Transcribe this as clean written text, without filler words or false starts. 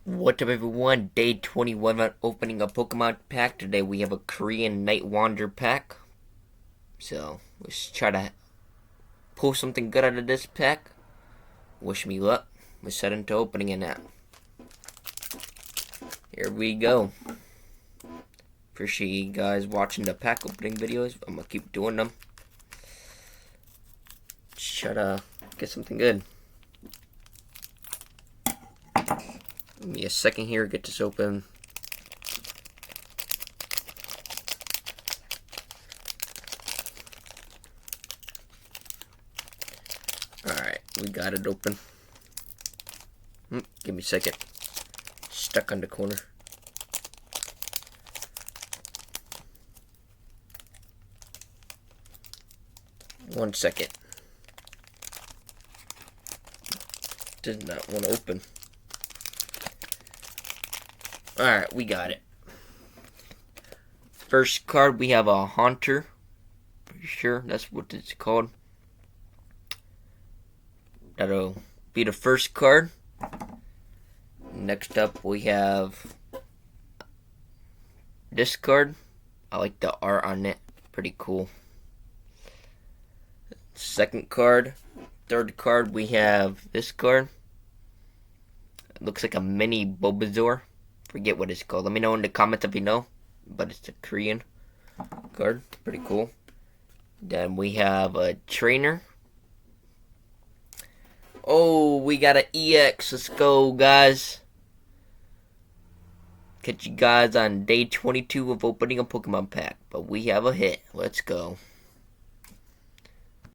What's up everyone, day 21 on opening a Pokemon pack. Today we have a Korean Night Wander pack. So, let's try to pull something good out of this pack. Wish me luck. Let's head into opening it now. Here we go. Appreciate you guys watching the pack opening videos. I'm gonna keep doing them. Try to get something good. Give me a second here, get this open. Alright, we got it open. Give me a second. Stuck on the corner. One second. Does not want to open. Alright, we got it. First card, we have a Haunter. Pretty sure that's what it's called. That'll be the first card. Next up, we have this card. I like the art on it. Pretty cool. Second card. Third card, we have this card. It looks like a mini Bulbasaur. Forget what it's called. Let me know in the comments if you know. But it's a Korean card. Pretty cool. Then we have a trainer. Oh, we got an EX. Let's go, guys. Catch you guys on day 22 of opening a Pokemon pack. But we have a hit. Let's go.